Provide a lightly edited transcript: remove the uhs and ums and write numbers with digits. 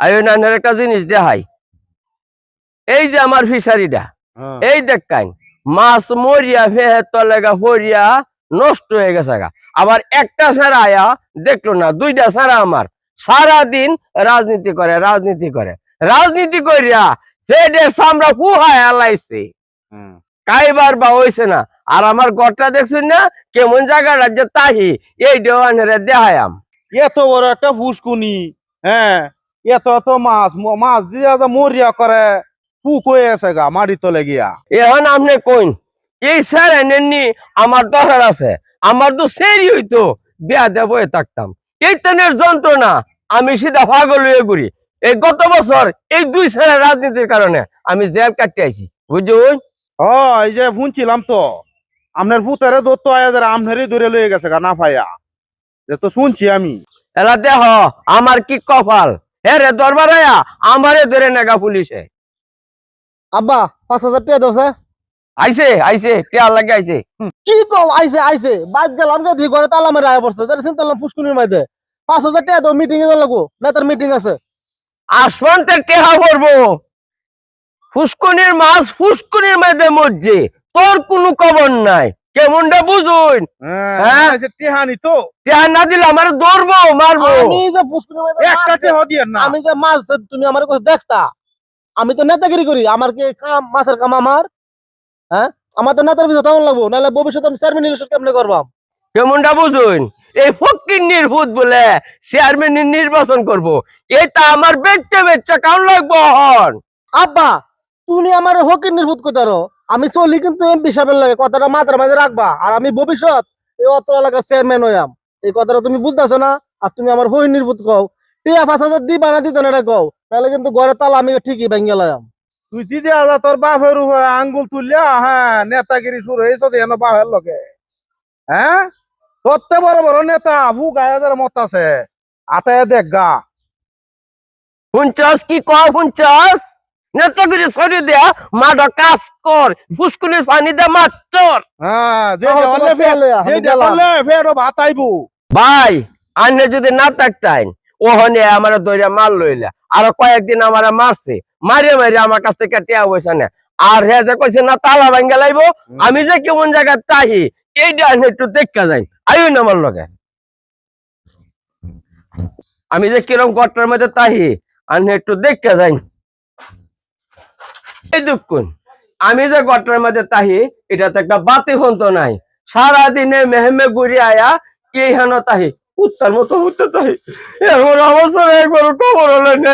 আয়ো নানের একটা জিনিস দেখাই। এই যে আমার ফিশারিটা, এই দেখাই মাছ মরিয়া ফেহে তলেগা ফরিয়া নষ্ট হয়ে গেছে গা। আবার একটা ছাড়া আয়া দেখলো না, দুইটা ছাড়া আমার সারাদিন রাজনীতি করে রাজনীতি করিয়া ফেডের সামরা ফুহায় আলাইছে, কাইবার বা হইছে না। আর আমার ঘরটা দেখছেন না কেমন জায়গা রাজ্য তাহি, এই দেওয়ানের দেহায়াম। এত বড় একটা ফুসকুনি, হ্যাঁ, এত এত মাছ মাছ দিয়ে মরিয়া করে পুক হয়ে আছে গা মাটি তলে গিয়া। এখন আপনি কইন এই স্যার এনেননি আমার দরকার আছে, আমার তো সেরি হইতো বিয়া দেব থাকতাম। এই তেনের যন্ত্রণা আমি সিধা পাগল হয়ে ঘুরি। এই গত বছর এই 2 স্যারের রাজনীতির কারণে আমি জেল কাটতে আইছি, বুঝুন। এই যে শুনছিলাম তো আপনার ভূতারে দত্ত আয়াদের আমনেরই ধরে লয়ে গেছে গা না পাইয়া, যে তো শুনছি আমি। এলা দেহ আমার কি কপাল, হ্যাঁ রে দরবার আয়া আমারে ধরে নেগা পুলিশে। আব্বা 5,000 টাকা দোসে আইছে টিয়া লাগে আইছে। কি কও আইছে বাদ গেলাম রে দি ঘরে তালা মেরে আয়া পড়ছে তার চিন্তালাম ফুসকুনির মাইদে 5,000 টাকা দাও, মিটিং এ লাগবো না, তার মিটিং আছে। আসমানতে টেহা করবো, ফুসকুনির মাছ ফুসকুনির মধ্যে মরছে, তোর কোনো খবর নাই। কেমনটা বুঝুন? হ্যাঁ টেহানি তো টেহা না দিলে আমার ধরবো মারবো। আমি যে ফুসকুনির মাইদে একটা টেহ দিয়েন না। আমি যে মাছ তুমি আমার কাছে দেখতা, আমি তো নেতাগিরি করি, আমার কি কাম মাছের কাম আমার? হ্যাঁ, আমার তো নেতার পিছনে তেমন লাগবো, নাহলে ভবিষ্যতে আমি চেয়ারম্যান ইলেকশন কেমনে করবাম? কেমনটা বুঝুন? এই ফকির নির্ভূত বলে চেয়ারম্যান নির্বাচন করব, এটা আমার বেচ্চা কাউন লাগবো। হন আব্বা তুমি আমার হকির নির্ভূত করতারো, আমি চলি কিন্তু এমপি সাহেবের লাগে, কথাটা মাথার মাঝে রাখবা। আর আমি ভবিষ্যৎ এই অত এলাকার চেয়ারম্যান হইয়াম, এই কথাটা তুমি বুঝতেছো না? আর তুমি আমার হই নির্ভূত কও, টিয়া 5,000 দিবা না দিত না এটা কও, তাহলে কিন্তু ঘরে তালা আমি ঠিকই ভেঙে লাম। তুই দিদি আজা তোর বাপের উপরে আঙ্গুল তুললিয়া, হ্যাঁ নেতাগিরি শুরু হয়েছে যেন বাপের লগে। হ্যাঁ, তোরতে বড় বড় নেতা ভু গায়াদের মত আছে, আতায় দেখ গা। শুনছস কি কয়? শুনছস? নেতাগিরি সরি দেয়া মাড কাজ কর, ফুসকুনির পানি দে মাচ্চর। হ্যাঁ, যে আহ, হলে তোমার ফেলে, আমি যে গেলাম। হলে ফেরো ভাত আইবো। ভাই আন্নে যদি না থাকতেন ওহনে আমার দইরা মার লইলা, আর কয়েকদিন আমার মারছে, মারে আমার কাছ থেকে টিয়া পয়সা নে। আর হে যে কইছে না তালা ভাঙ্গা লাইবো, আমি যে কেমন জায়গা তাহি এইটা একটু দেখা যাই। আইও না আমার লগে, আমি যে কিরম গট্টার মধ্যে তাহি আন্নে একটু দেখা যাই। এই দুঃখুন আমি যে গট্টার মধ্যে তাহি, এটাতে একটা বাতি হন্ত নাই। সারাদিনে মেহেমে ঘুরি আয়া কি হেন তাহি উত্তর মতো হতে তাহি। এখন অবসর একবার খবর হলে